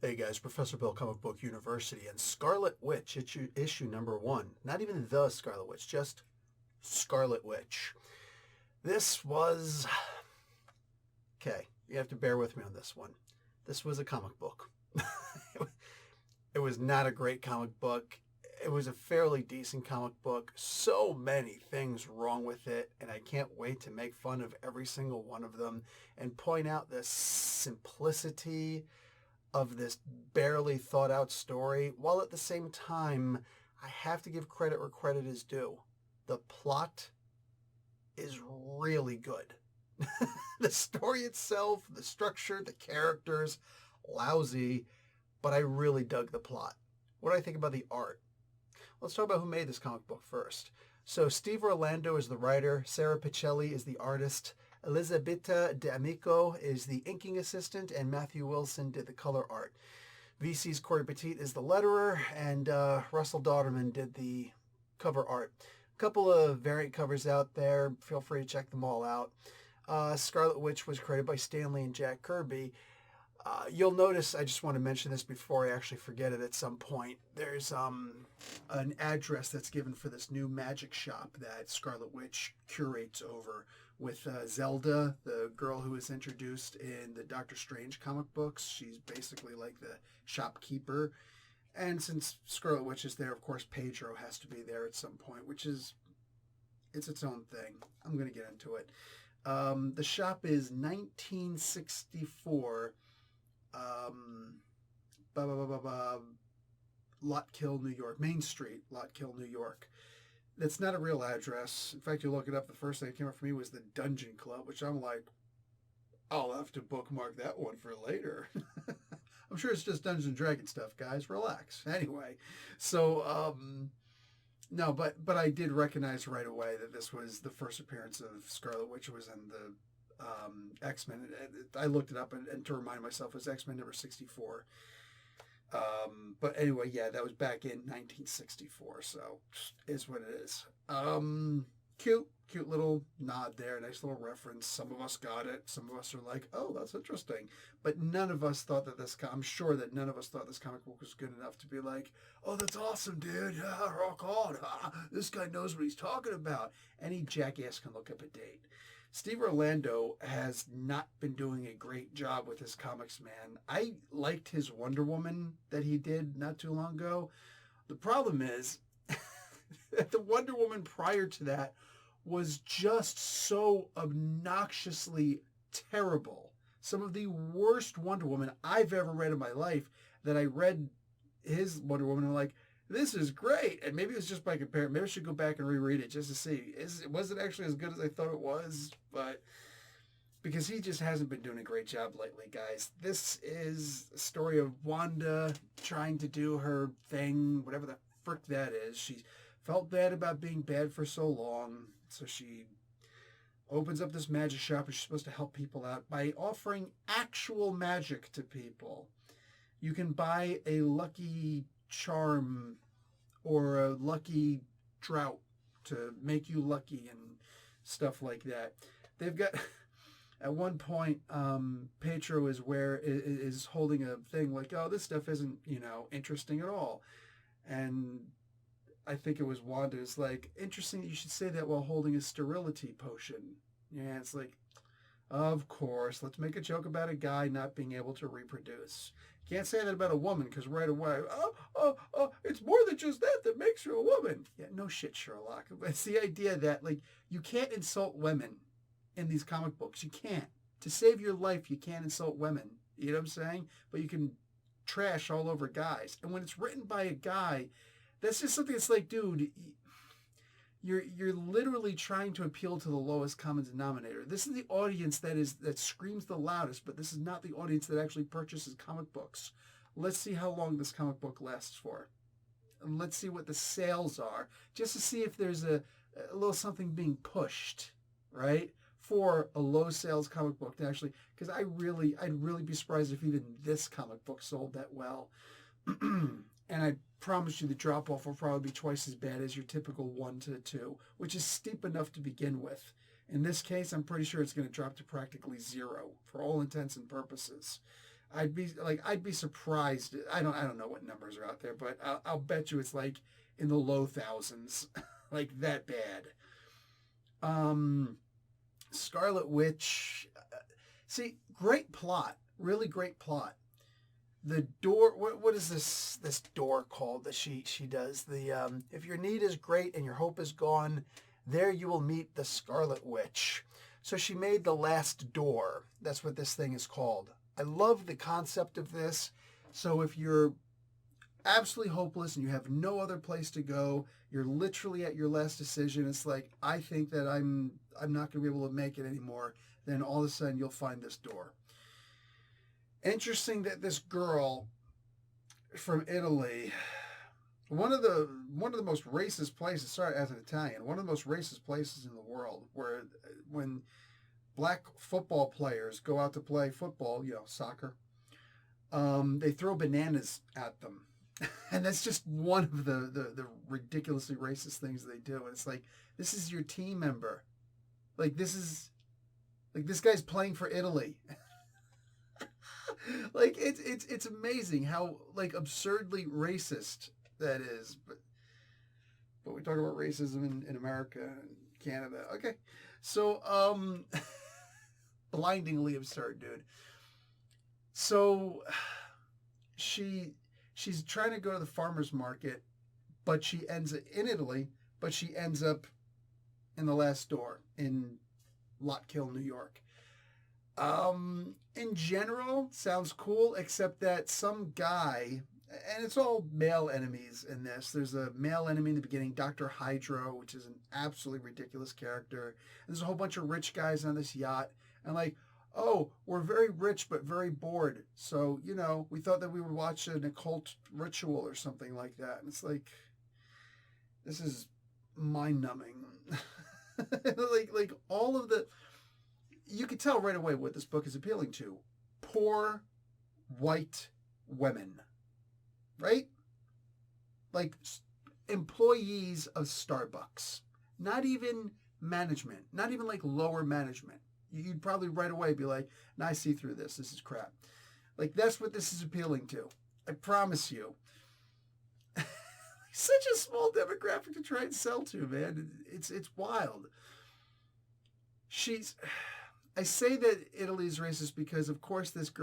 Hey guys, Professor Bill, Comic Book University, and Scarlet Witch, issue number 1. Not even the Scarlet Witch, just Scarlet Witch. This was... Okay, you have to bear with me on this one. This was a comic book. It was not a great comic book. It was a fairly decent comic book. So many things wrong with it, and I can't wait to make fun of every single one of them and point out the simplicity of this barely thought out story, while at the same time, I have to give credit where credit is due. The plot is really good. The story itself, the structure, the characters, lousy, but I really dug the plot. What do I think about the art? Let's talk about who made this comic book first. So Steve Orlando is the writer, Sarah Pichelli is the artist, Elisabetta D'Amico is the inking assistant, and Matthew Wilson did the color art. VC's Corey Petit is the letterer, and Russell Dauterman did the cover art. A couple of variant covers out there. Feel free to check them all out. Scarlet Witch was created by Stan Lee and Jack Kirby. You'll notice, I just want to mention this before I actually forget it at some point, there's an address that's given for this new magic shop that Scarlet Witch curates over with Zelda, the girl who was introduced in the Doctor Strange comic books. She's basically like the shopkeeper. And since Scarlet Witch is there, of course, Pedro has to be there at some point, which is, it's its own thing. I'm going to get into it. The shop is 1964 Lotkill, New York. Main Street, Lotkill, New York. That's not a real address. In fact, you look it up, the first thing that came up for me was the Dungeon Club, which I'm like, I'll have to bookmark that one for later. I'm sure it's just Dungeons and Dragons stuff, guys. Relax. Anyway, so, no, but I did recognize right away that this was the first appearance of Scarlet Witch. Was in the X-Men. I looked it up and to remind myself, it was X-Men number 64. But anyway, yeah, that was back in 1964, so is what it is. Cute little nod there, nice little reference. Some of us got it. Some of us are like, oh, that's interesting. But none of us thought that I'm sure that none of us thought this comic book was good enough to be like, oh, that's awesome, dude. Yeah, rock on. This guy knows what he's talking about. Any jackass can look up a date. Steve Orlando has not been doing a great job with his comics, man. I liked his Wonder Woman that he did not too long ago. The problem is that the Wonder Woman prior to that was just so obnoxiously terrible. Some of the worst Wonder Woman I've ever read in my life, that I read his Wonder Woman and I'm like, this is great. And maybe it was just by comparison. Maybe I should go back and reread it just to see. Was it actually as good as I thought it was? But because he just hasn't been doing a great job lately, guys. This is a story of Wanda trying to do her thing, whatever the frick that is. She felt bad about being bad for so long, so she opens up this magic shop and she's supposed to help people out by offering actual magic to people. You can buy a lucky charm or a lucky drought to make you lucky and stuff like that. They've got at one point Pedro is holding a thing like, oh, this stuff isn't interesting at all, and I think it was Wanda's like, interesting that you should say that while holding a sterility potion. Yeah, it's like, of course, let's make a joke about a guy not being able to reproduce. Can't say that about a woman, because right away, it's more than just that makes her a woman. Yeah, no shit, Sherlock. It's the idea that, like, you can't insult women in these comic books. You can't. To save your life, you can't insult women. You know what I'm saying? But you can trash all over guys. And when it's written by a guy, that's just something that's like, dude, you're literally trying to appeal to the lowest common denominator. This is the audience that screams the loudest, but this is not the audience that actually purchases comic books. Let's see how long this comic book lasts for. And let's see what the sales are, just to see if there's a little something being pushed, right? For a low sales comic book to actually, because I'd really be surprised if even this comic book sold that well. And I promise you the drop-off will probably be twice as bad as your typical 1 to 2, which is steep enough to begin with. In this case, I'm pretty sure it's going to drop to practically 0 for all intents and purposes. I'd be surprised. I don't know what numbers are out there, but I'll bet you it's like in the low thousands, like that bad. Um, Scarlet Witch. See, great plot, really great plot. The door. What is this door called that she does? The if your need is great and your hope is gone, there you will meet the Scarlet Witch. So she made the last door. That's what this thing is called. I love the concept of this. So if you're absolutely hopeless and you have no other place to go, you're literally at your last decision. It's like, I think that I'm not going to be able to make it anymore. Then all of a sudden you'll find this door. Interesting that this girl from Italy, one of the most racist places, sorry, as an Italian, one of the most racist places in the world, where when black football players go out to play football, soccer, they throw bananas at them. And that's just one of the ridiculously racist things they do. And it's like, this is your team member. This guy's playing for Italy. It's amazing how absurdly racist that is. But we talk about racism in America and Canada. Okay. So blindingly absurd, dude. So she's trying to go to the farmer's market, but she ends up in Italy, but she ends up in the last door in Lotkill, New York. In general, sounds cool, except that some guy, and it's all male enemies in this. There's a male enemy in the beginning, Dr. Hydro, which is an absolutely ridiculous character. And there's a whole bunch of rich guys on this yacht, and oh, we're very rich but very bored. So, we thought that we would watch an occult ritual or something like that. And it's like, this is mind-numbing. like all of the... You can tell right away what this book is appealing to. Poor white women. Right? Like employees of Starbucks. Not even management. Not even lower management. You'd probably right away be like, nah, I see through this. This is crap. That's what this is appealing to. I promise you. Such a small demographic to try and sell to, man. It's wild. I say that Italy's racist because, of course, this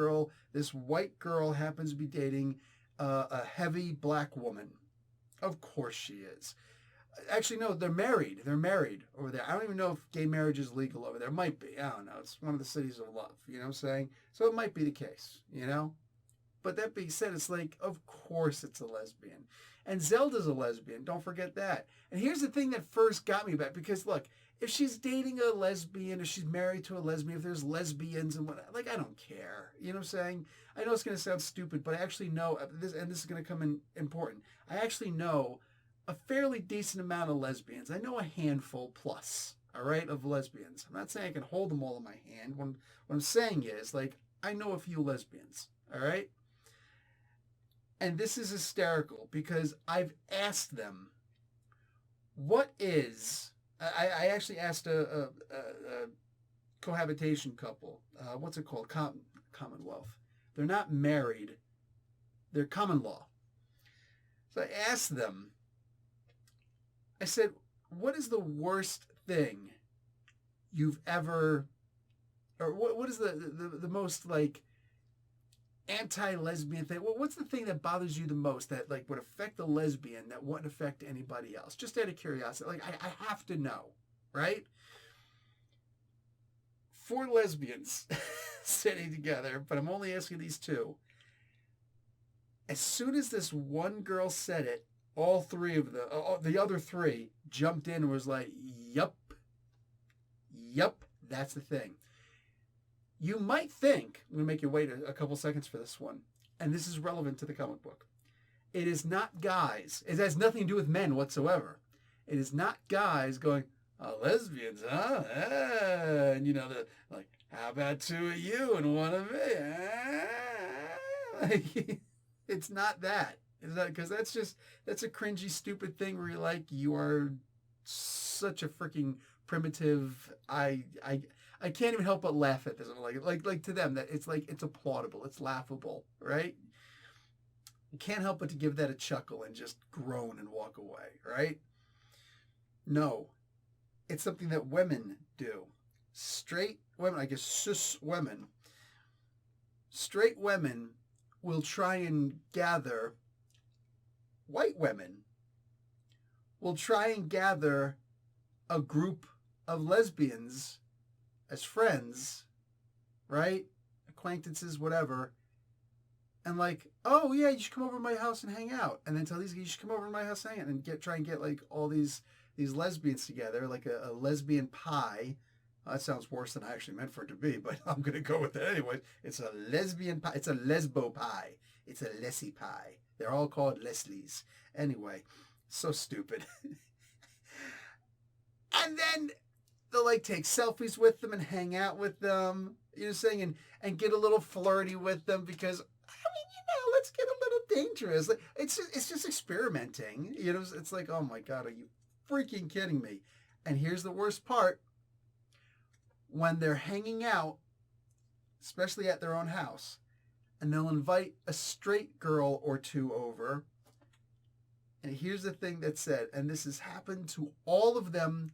white girl happens to be dating a heavy black woman. Of course she is. Actually, no, they're married. They're married over there. I don't even know if gay marriage is legal over there. It might be. I don't know. It's one of the cities of love. You know what I'm saying? So it might be the case, But that being said, it's of course it's a lesbian. And Zelda's a lesbian. Don't forget that. And here's the thing that first got me back. Because, look, if she's dating a lesbian, if she's married to a lesbian, if there's lesbians and what, I don't care. You know what I'm saying? I know it's going to sound stupid, but I actually know, this is going to come in important. I actually know a fairly decent amount of lesbians. I know a handful plus, all right, of lesbians. I'm not saying I can hold them all in my hand. What I'm saying is, I know a few lesbians, all right? And this is hysterical because I've asked them, what is... I actually asked a cohabitation couple. What's it called? Commonwealth. They're not married. They're common law. So I asked them, I said, what is the worst thing you've ever, or what is the most anti-lesbian thing? What's the thing that bothers you the most that would affect a lesbian that wouldn't affect anybody else? Just out of curiosity. I have to know, right? 4 lesbians sitting together, but I'm only asking these 2. As soon as this one girl said it, all 3 of the other 3 jumped in and was like, yup, that's the thing. You might think, I'm going to make you wait a couple seconds for this one, and this is relevant to the comic book. It is not guys. It has nothing to do with men whatsoever. It is not guys going, oh, lesbians, huh? And, how about 2 of you and 1 of me? It's not that. It's not, because that's a cringy, stupid thing where you're you are such a freaking primitive. I I can't even help but laugh at this. I'm like to them that it's applaudable, it's laughable, right? You can't help but to give that a chuckle and just groan and walk away, right? No, it's something that women do. Straight women, I guess cis women, straight women will try and gather, white women will try and gather a group of lesbians as friends, right? Acquaintances, whatever. And like, oh yeah, you should come over to my house and hang out. And then tell these guys, you should come over to my house and hang out and try and get like all these lesbians together, like a lesbian pie. That sounds worse than I actually meant for it to be, but I'm going to go with it anyway. It's a lesbian pie. It's a lesbo pie. It's a Leslie pie. They're all called Leslies. Anyway, so stupid. And then they'll like take selfies with them and hang out with them, you know, saying and get a little flirty with them because let's get a little dangerous. Like, it's just experimenting, you know. It's like, oh my God, are you freaking kidding me? And here's the worst part: when they're hanging out, especially at their own house, and they'll invite a straight girl or two over. And here's the thing that's said, and this has happened to all of them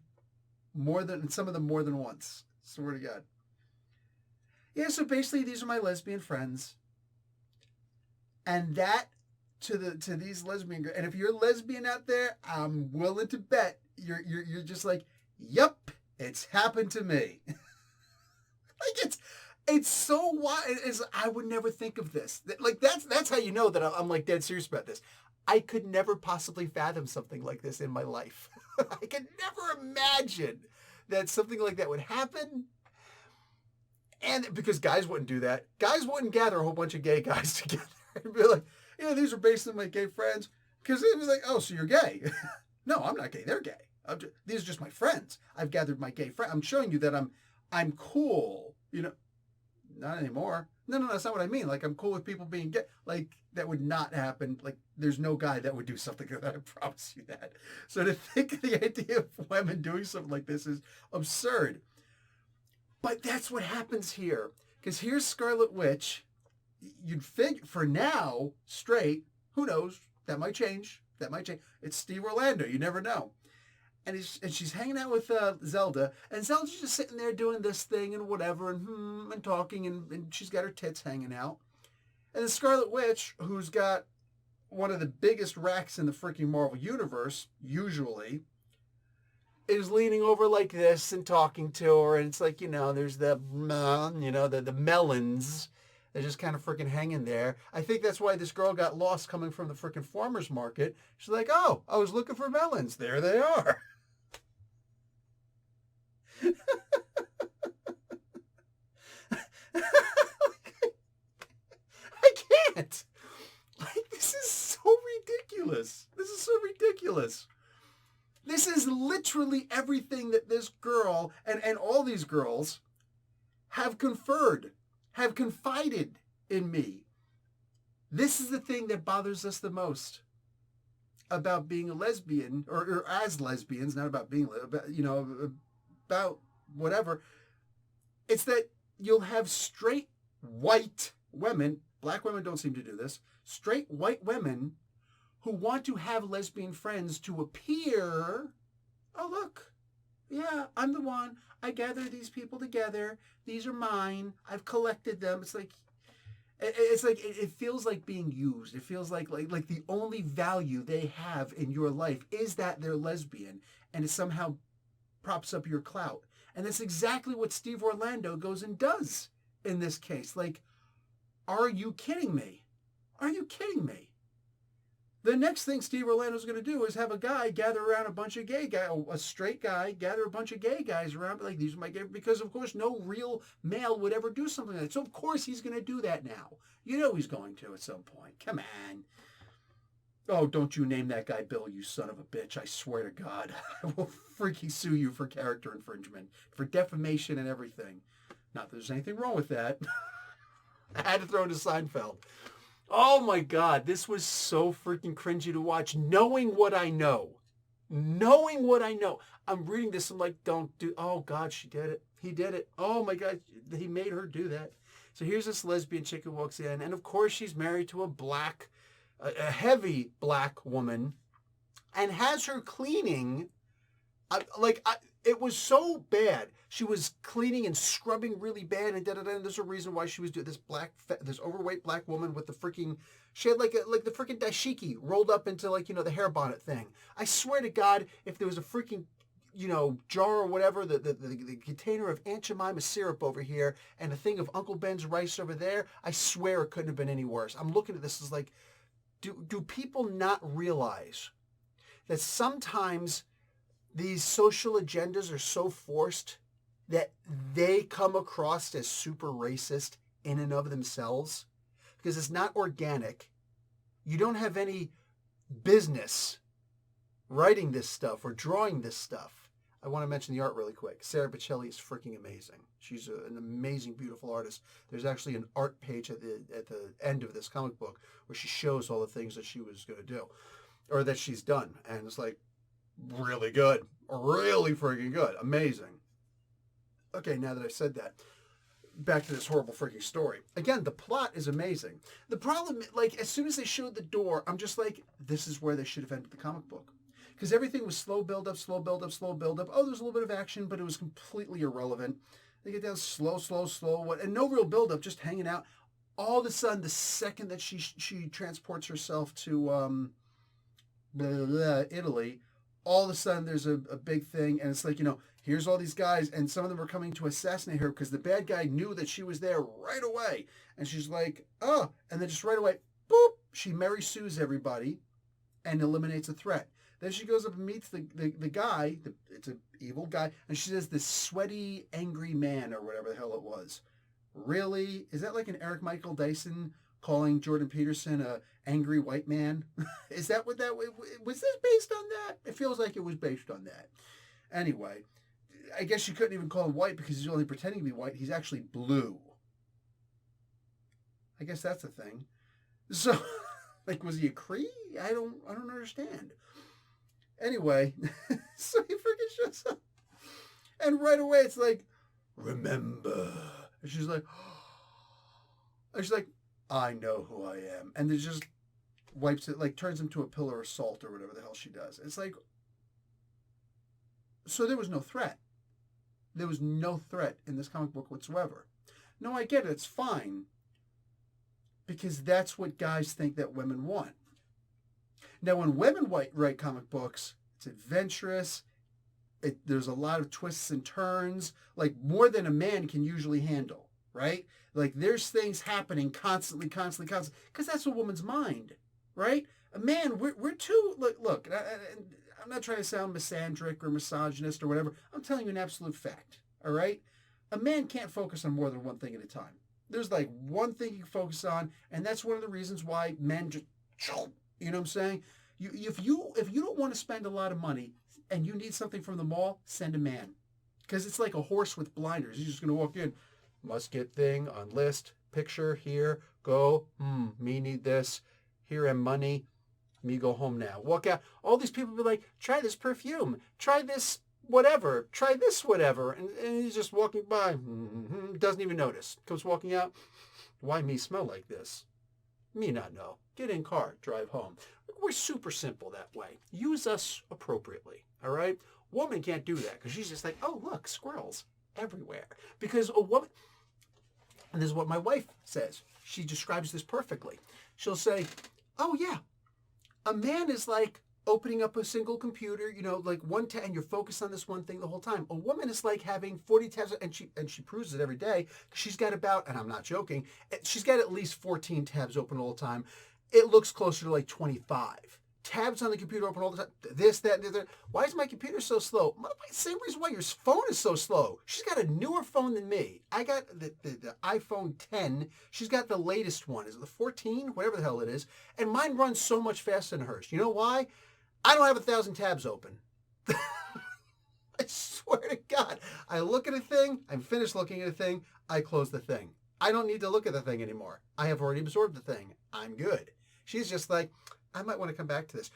some of them more than once. Swear to God. Yeah, so basically these are my lesbian friends. And that to these lesbian girls, and if you're a lesbian out there, I'm willing to bet you're just like, yep, it's happened to me. Like it's so wild. I would never think of this. Like that's how you know that I'm like dead serious about this. I could never possibly fathom something like this in my life. I could never imagine that something like that would happen. And because guys wouldn't do that. Guys wouldn't gather a whole bunch of gay guys together and be like, yeah, these are basically my gay friends. Because it was like, oh, so you're gay. No, I'm not gay. They're gay. These are just my friends. I've gathered my gay friend. I'm showing you that I'm cool. You know, not anymore. No, that's not what I mean. Like, I'm cool with people being gay. Like, that would not happen. Like, there's no guy that would do something like that. I promise you that. So to think of the idea of women doing something like this is absurd. But that's what happens here. Because here's Scarlet Witch. You'd figure, for now, straight, who knows? That might change. It's Steve Orlando. You never know. And she's hanging out with Zelda, and Zelda's just sitting there doing this thing and whatever, and talking, and she's got her tits hanging out. And the Scarlet Witch, who's got one of the biggest racks in the freaking Marvel Universe, usually, is leaning over like this and talking to her, and it's like, you know, there's the melons. They're just kind of freaking hanging there. I think that's why this girl got lost coming from the freaking farmer's market. She's like, oh, I was looking for melons. There they are. I can't. Like, this is so ridiculous. This is literally everything that this girl and all these girls have confided in me. This is the thing that bothers us the most about being a lesbian, or as lesbians, not about being, about whatever. It's that you'll have straight white women, black women don't seem to do this, straight white women who want to have lesbian friends to appear, oh look, yeah, I'm the one. I gathered these people together. These are mine. I've collected them. It's like it feels like being used. It feels like the only value they have in your life is that they're lesbian, and it somehow props up your clout. And that's exactly what Steve Orlando goes and does in this case. Like, are you kidding me? The next thing Steve Orlando's going to do is have a guy gather around a bunch of gay guys, a straight guy gather a bunch of gay guys around, like, these are my gay, because of course no real male would ever do something like that. So of course he's going to do that now. You know he's going to at some point. Come on. Oh, don't you name that guy Bill, you son of a bitch. I swear to God, I will freaking sue you for character infringement, for defamation and everything. Not that there's anything wrong with that. I had to throw into Seinfeld. Oh my God, this was so freaking cringy to watch, knowing what I know. I'm reading this, I'm like, don't do, oh God, she did it. He did it. Oh my God, he made her do that. So here's this lesbian chick who walks in, and of course she's married to a heavy black woman, and has her cleaning. It was so bad. She was cleaning and scrubbing really bad, and and there's a reason why she was doing this overweight black woman with the freaking. She had like the freaking dashiki rolled up into the hair bonnet thing. I swear to God, if there was a freaking jar or whatever, the container of Aunt Jemima syrup over here and a thing of Uncle Ben's rice over there, I swear it couldn't have been any worse. I'm looking at this as like, do people not realize that sometimes these social agendas are so forced that they come across as super racist in and of themselves? Because it's not organic. You don't have any business writing this stuff or drawing this stuff. I want to mention the art really quick. Sarah Bocelli is freaking amazing. She's an amazing, beautiful artist. There's actually an art page at the end of this comic book where she shows all the things that she was going to do, or that she's done, and it's like really good, really freaking good, amazing. Okay, now that I've said that, back to this horrible freaking story. Again, the plot is amazing. The problem, as soon as they showed the door, I'm just like, this is where they should have ended the comic book. Because everything was slow build up, slow build up, slow build up. Oh, there's a little bit of action, but it was completely irrelevant. They get down slow, and no real build up, just hanging out. All of a sudden, the second that she transports herself to Italy, all of a sudden there's a big thing, and it's like, here's all these guys, and some of them are coming to assassinate her because the bad guy knew that she was there right away. And she's like, oh, and then just right away, boop, she Mary Sues everybody and eliminates a threat. Then she goes up and meets the guy, it's an evil guy, and she says, this sweaty, angry man, or whatever the hell it was. Really? Is that like an Eric Michael Dyson calling Jordan Peterson a angry white man? Is that what that was? This based on that? It feels like it was based on that. Anyway, I guess you couldn't even call him white because he's only pretending to be white. He's actually blue. I guess that's a thing. So, was he a Cree? I don't understand. Anyway, so he freaking shows up. And right away it's like, remember. And she's like, I know who I am. And then just wipes it, turns him to a pillar of salt or whatever the hell she does. It's like, so there was no threat. There was no threat in this comic book whatsoever. No, I get it. It's fine. Because that's what guys think that women want. Now, when women write comic books, it's adventurous. There's a lot of twists and turns, more than a man can usually handle, right? There's things happening constantly, because that's a woman's mind, right? A man, we're too, look, I'm not trying to sound misandric or misogynist or whatever. I'm telling you an absolute fact, all right? A man can't focus on more than one thing at a time. There's one thing you can focus on, and that's one of the reasons why men just, you know what I'm saying? If you don't want to spend a lot of money and you need something from the mall, send a man. Because it's like a horse with blinders. He's just going to walk in, must get thing on list, picture, here, go, me need this, here am money, me go home now. Walk out. All these people be like, try this perfume, try this whatever, try this whatever. And he's just walking by, doesn't even notice. Comes walking out, why me smell like this? Me not know. Get in car, drive home. We're super simple that way. Use us appropriately, all right? Woman can't do that because she's just like, oh, look, squirrels everywhere. Because a woman, and this is what my wife says. She describes this perfectly. She'll say, oh, yeah, a man is like opening up a single computer, one tab, and you're focused on this one thing the whole time. A woman is like having 40 tabs, and she proves it every day. She's got about, and I'm not joking, she's got at least 14 tabs open all the time. It looks closer to 25. Tabs on the computer open all the time. This, that, and the other. Why is my computer so slow? Same reason why your phone is so slow. She's got a newer phone than me. I got the iPhone 10. She's got the latest one. Is it the 14? Whatever the hell it is. And mine runs so much faster than hers. You know why? I don't have 1,000 tabs open. I swear to God. I look at a thing. I'm finished looking at a thing. I close the thing. I don't need to look at the thing anymore. I have already absorbed the thing. I'm good. She's just like, I might want to come back to this.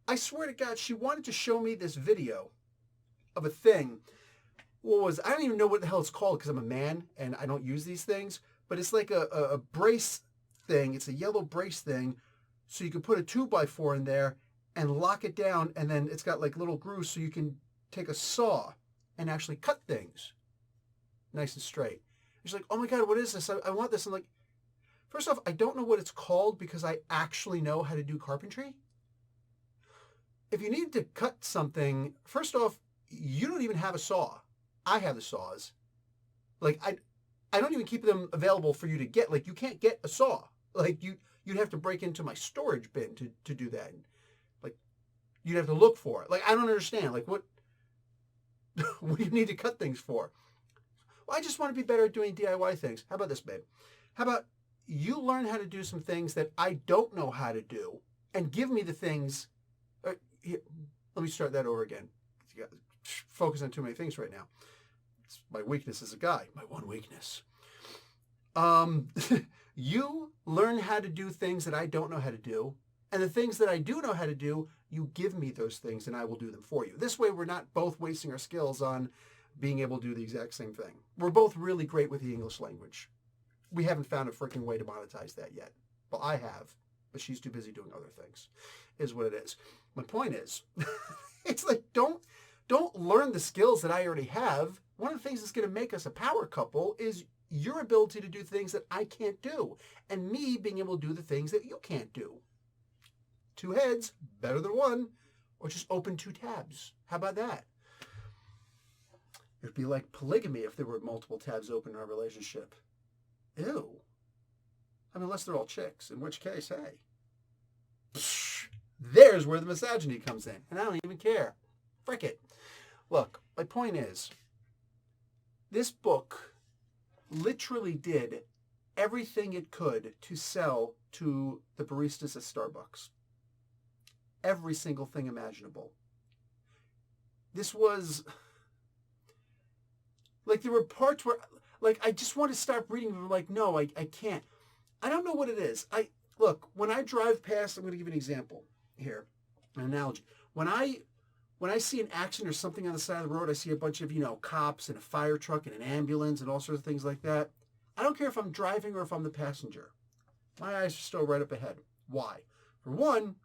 I swear to God, she wanted to show me this video of a thing. I don't even know what the hell it's called because I'm a man and I don't use these things, but it's like a brace thing. It's a yellow brace thing. So you can put a 2x4 in there and lock it down, and then it's got like little grooves so you can take a saw and actually cut things nice and straight. She's like, oh my God, what is this? I want this. I'm like, first off, I don't know what it's called because I actually know how to do carpentry. If you need to cut something, first off, you don't even have a saw. I have the saws. Like, I don't even keep them available for you to get. Like, you can't get a saw. Like, you'd have to break into my storage bin to do that. Like, you'd have to look for it. Like, I don't understand. Like, what do you need to cut things for? Well, I just want to be better at doing DIY things. How about this, babe? How about you learn how to do some things that I don't know how to do and give me the things. Here, let me start that over again. Focus on too many things right now. It's my weakness as a guy. My one weakness. You learn how to do things that I don't know how to do. And the things that I do know how to do, you give me those things and I will do them for you. This way we're not both wasting our skills on being able to do the exact same thing. We're both really great with the English language. We haven't found a freaking way to monetize that yet. Well, I have, but she's too busy doing other things, is what it is. My point is, it's like, don't learn the skills that I already have. One of the things that's going to make us a power couple is your ability to do things that I can't do, and me being able to do the things that you can't do. 2 heads, better than 1, or just open 2 tabs. How about that? It'd be like polygamy if there were multiple tabs open in our relationship. Ew. I mean, unless they're all chicks, in which case, hey. Psh, there's where the misogyny comes in, and I don't even care. Frick it. Look, my point is, this book literally did everything it could to sell to the baristas at Starbucks. Every single thing imaginable. This was, like, there were parts where, like, I just want to stop reading, but I'm like, no, I can't. I don't know what it is. Look, when I drive past, I'm going to give you an example here, an analogy. When I see an accident or something on the side of the road, I see a bunch of, cops and a fire truck and an ambulance and all sorts of things like that. I don't care if I'm driving or if I'm the passenger. My eyes are still right up ahead. Why? For one,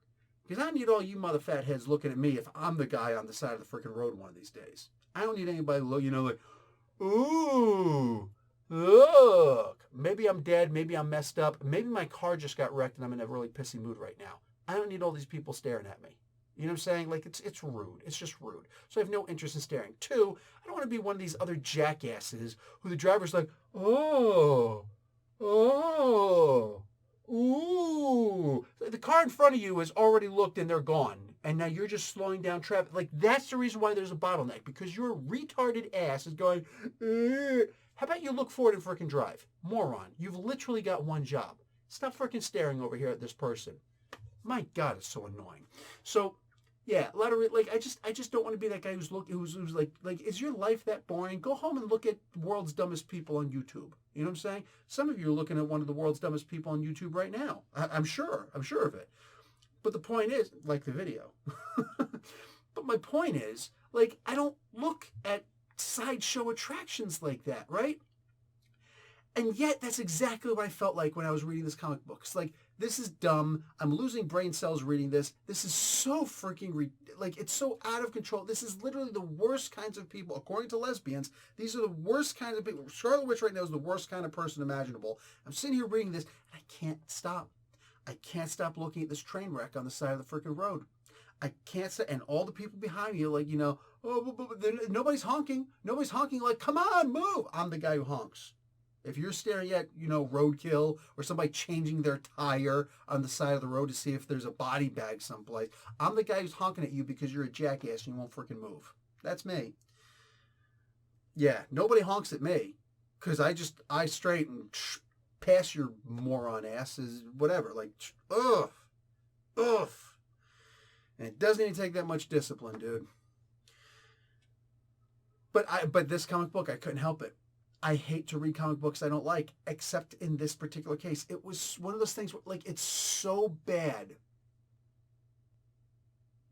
because I don't need all you mother fat heads looking at me if I'm the guy on the side of the freaking road one of these days. I don't need anybody, like, ooh, look. Maybe I'm dead. Maybe I'm messed up. Maybe my car just got wrecked and I'm in a really pissy mood right now. I don't need all these people staring at me. You know what I'm saying? Like, it's rude. It's just rude. So I have no interest in staring. 2, I don't want to be one of these other jackasses who the driver's like, oh, ooh. The car in front of you has already looked and they're gone. And now you're just slowing down traffic. Like, that's the reason why there's a bottleneck. Because your retarded ass is going, How about you look forward and frickin' drive? Moron. You've literally got one job. Stop frickin' staring over here at this person. My God, it's so annoying. So, yeah, a lot of I just don't want to be that guy who's like, is your life that boring? Go home and look at World's Dumbest People on YouTube. You know what I'm saying? Some of you are looking at one of the world's dumbest people on YouTube right now. I'm sure of it. But the point is, like the video. But my point is, like, I don't look at sideshow attractions like that, right? And yet, that's exactly what I felt like when I was reading this comic book. It's like, this is dumb. I'm losing brain cells reading this. This is so freaking, it's so out of control. This is literally the worst kinds of people, according to lesbians. These are the worst kinds of people. Scarlet Witch right now is the worst kind of person imaginable. I'm sitting here reading this, and I can't stop. I can't stop looking at this train wreck on the side of the freaking road. I can't stop. And all the people behind me are like, nobody's honking. Nobody's honking like, come on, move. I'm the guy who honks. If you're staring at, roadkill or somebody changing their tire on the side of the road to see if there's a body bag someplace, I'm the guy who's honking at you because you're a jackass and you won't freaking move. That's me. Yeah, nobody honks at me because I straight and pass your moron asses, whatever. Like, ugh. And it doesn't even take that much discipline, dude. But this comic book, I couldn't help it. I hate to read comic books I don't like, except in this particular case. It was one of those things where, like, it's so bad.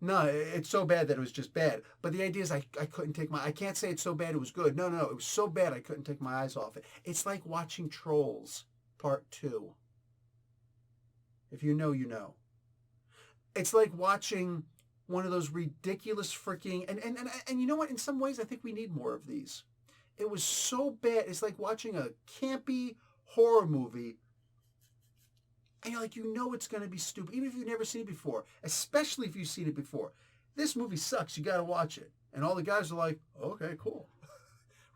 No, it's so bad that it was just bad. But the idea is I couldn't take I can't say it's so bad it was good. No, it was so bad I couldn't take my eyes off it. It's like watching Trolls Part 2. If you know, you know. It's like watching one of those ridiculous freaking, and you know what? In some ways, I think we need more of these. It was so bad. It's like watching a campy horror movie, and you're like, you know it's going to be stupid, even if you've never seen it before, especially if you've seen it before. This movie sucks. You got to watch it. And all the guys are like, okay, cool.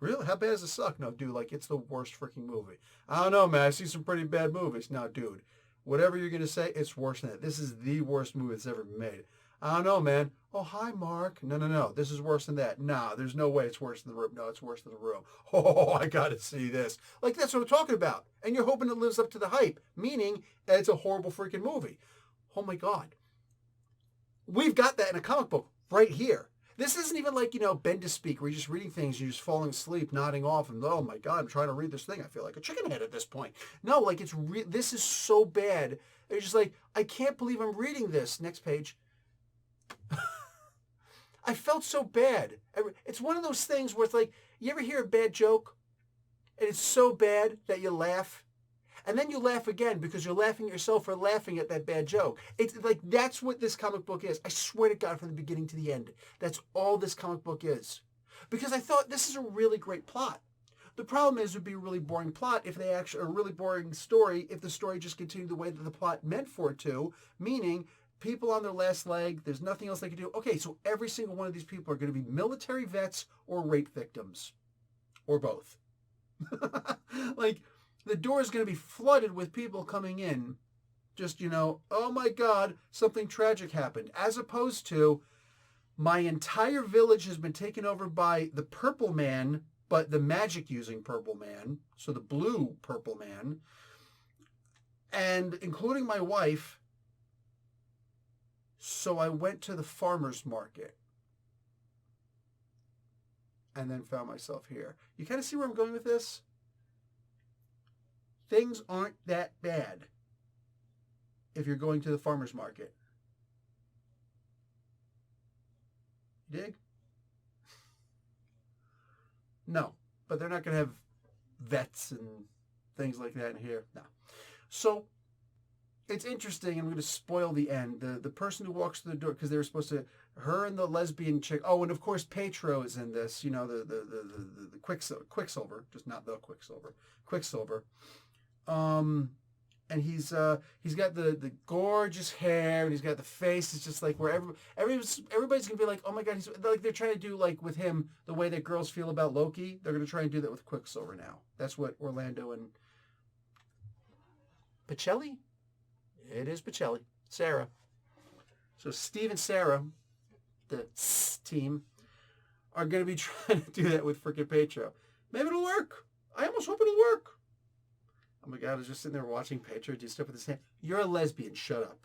Really? How bad does it suck? No, dude, like, it's the worst freaking movie. I don't know, man. I see some pretty bad movies. No, dude, whatever you're going to say, it's worse than that. This is the worst movie that's ever been made. I don't know, man. Oh, hi, Mark. No. This is worse than that. Nah, there's no way it's worse than The Room. No, it's worse than The Room. Oh, I got to see this. Like, that's what I'm talking about. And you're hoping it lives up to the hype, meaning that it's a horrible freaking movie. Oh, my God. We've got that in a comic book right here. This isn't even like, bend to speak, where you're just reading things, you're just falling asleep, nodding off, and oh, my God, I'm trying to read this thing. I feel like a chicken head at this point. No, like, this is so bad. It's just like, I can't believe I'm reading this. Next page. I felt so bad. It's one of those things where it's like, you ever hear a bad joke and it's so bad that you laugh, and then you laugh again because you're laughing at yourself for laughing at that bad joke. It's like, that's what this comic book is. I swear to God, from the beginning to the end, that's all this comic book is. Because I thought this is a really great plot. The problem is it would be a really boring plot if they actually, a really boring story if the story just continued the way that the plot meant for it to, meaning people on their last leg, there's nothing else they can do. Okay, so every single one of these people are going to be military vets or rape victims. Or both. Like, the door is going to be flooded with people coming in. Just, oh my God, something tragic happened. As opposed to, my entire village has been taken over by the Purple Man, but the magic-using Purple Man. So the blue Purple Man. And including my wife. So I went to the farmer's market and then found myself here. You kind of see where I'm going with this? Things aren't that bad if you're going to the farmer's market. You dig? No, but they're not going to have vets and things like that in here. No. So it's interesting. I'm going to spoil the end. The person who walks through the door, because they were supposed to, her and the lesbian chick. Oh, and of course Petro is in this. The Quicksilver, just not the Quicksilver. Quicksilver. And he's got the gorgeous hair, and he's got the face. It's just like where everybody's gonna be like, oh my God, he's like, they're trying to do like with him the way that girls feel about Loki. They're gonna try and do that with Quicksilver now. That's what Orlando and Pacelli. It is Pacelli. Sarah. So Steve and Sarah, the team, are going to be trying to do that with frickin' Petro. Maybe it'll work. I almost hope it'll work. Oh my God, I was just sitting there watching Petro do stuff with his hand. You're a lesbian. Shut up.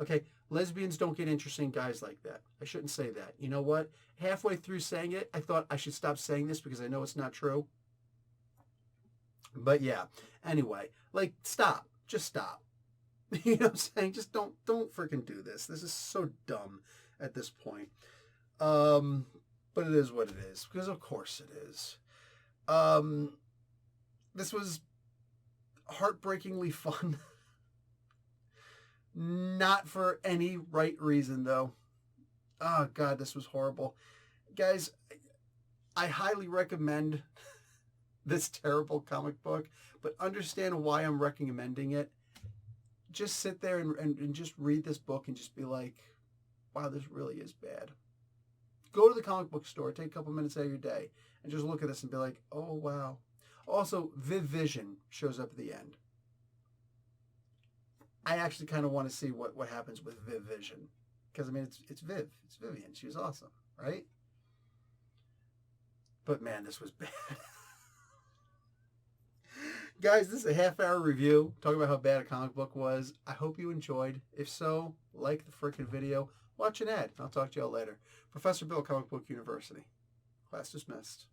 Okay? Lesbians don't get interesting guys like that. I shouldn't say that. You know what? Halfway through saying it, I thought I should stop saying this because I know it's not true. But yeah. Anyway, like, stop. Just stop. You know what I'm saying? Just don't freaking do this. This is so dumb at this point. But it is what it is. Because of course it is. This was heartbreakingly fun. Not for any right reason, though. Oh, God, this was horrible. Guys, I highly recommend this terrible comic book, but understand why I'm recommending it. Just sit there and just read this book and just be like, wow, this really is bad. Go to the comic book store, take a couple minutes out of your day, and just look at this and be like, oh, wow. Also, Viv Vision shows up at the end. I actually kind of want to see what happens with Viv Vision. Because, I mean, it's Viv. It's Vivian. She was awesome, right? But, man, this was bad. Guys, this is a half-hour review talking about how bad a comic book was. I hope you enjoyed. If so, like the freaking video. Watch an ad. I'll talk to y'all later. Professor Bill, Comic Book University. Class dismissed.